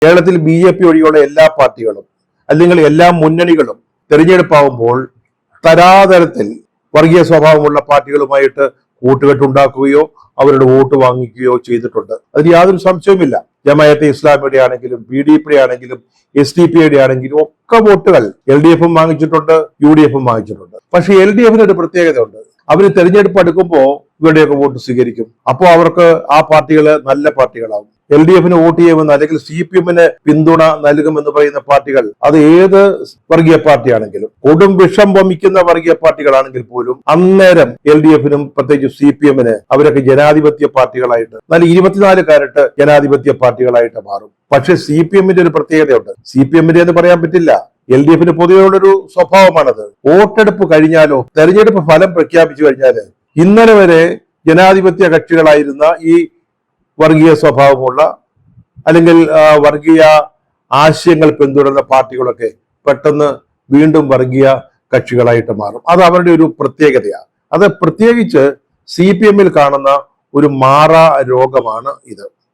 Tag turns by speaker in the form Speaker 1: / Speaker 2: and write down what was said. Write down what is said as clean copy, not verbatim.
Speaker 1: കേരളത്തിൽ BJP ഒഴികെയുള്ള എല്ലാ പാർട്ടികളും അല്ലെങ്കിൽ എല്ലാ മുന്നണികളും തെരഞ്ഞെടുപ്പാവുമ്പോൾ തരാതരത്തിൽ വർഗീയ സ്വഭാവമുള്ള പാർട്ടികളുമായിട്ട് കൂട്ടുകെട്ടുണ്ടാക്കുകയോ അവരുടെ വോട്ട് വാങ്ങിക്കുകയോ ചെയ്തിട്ടുണ്ട്. അതിന് യാതൊരു സംശയവുമില്ല. ജമാഅത്തെ ഇസ്ലാമിയുടെ ആണെങ്കിലും BDP ആണെങ്കിലും SDP ആണെങ്കിലും ഒക്കെ വോട്ടുകൾ LDF വാങ്ങിച്ചിട്ടുണ്ട്, UDF വാങ്ങിച്ചിട്ടുണ്ട്. പക്ഷെ LDF ഒരു പ്രത്യേകത ഉണ്ട്. അവര് തെരഞ്ഞെടുപ്പ് അടുക്കുമ്പോൾ ഇവരുടെയൊക്കെ വോട്ട് സ്വീകരിക്കും. അപ്പോൾ അവർക്ക് ആ പാർട്ടികള് നല്ല പാർട്ടികളാവും. LDF വോട്ട് ചെയ്യുമെന്ന് അല്ലെങ്കിൽ CPM പിന്തുണ നൽകുമെന്ന് പറയുന്ന പാർട്ടികൾ അത് ഏത് വർഗീയ പാർട്ടിയാണെങ്കിലും കൊടും വിഷം വമിക്കുന്ന വർഗീയ പാർട്ടികളാണെങ്കിൽ പോലും അന്നേരം LDF പ്രത്യേകിച്ച് CPM അവരൊക്കെ ജനാധിപത്യ പാർട്ടികളായിട്ട് നല്ല 24 കാരറ്റ് ജനാധിപത്യ പാർട്ടികളായിട്ട് മാറും. പക്ഷെ CPM ഒരു പ്രത്യേകതയുണ്ട്. CPM എന്ന് പറയാൻ പറ്റില്ല. LDF പൊതുവെയുള്ളൊരു സ്വഭാവമാണത്. വോട്ടെടുപ്പ് കഴിഞ്ഞാലോ തെരഞ്ഞെടുപ്പ് ഫലം പ്രഖ്യാപിച്ചു കഴിഞ്ഞാല് ഇന്നലെ വരെ ജനാധിപത്യ കക്ഷികളായിരുന്ന ഈ വർഗീയ സ്വഭാവമുള്ള അല്ലെങ്കിൽ വർഗീയ ആശയങ്ങൾ പിന്തുടരുന്ന പാർട്ടികളൊക്കെ പെട്ടെന്ന് വീണ്ടും വർഗീയ കക്ഷികളായിട്ട് മാറും. അത് അവരുടെ ഒരു പ്രത്യേകതയാണ്. അത് പ്രത്യേകിച്ച് CPM കാണുന്ന ഒരു മാറാ രോഗമാണ് ഇത്.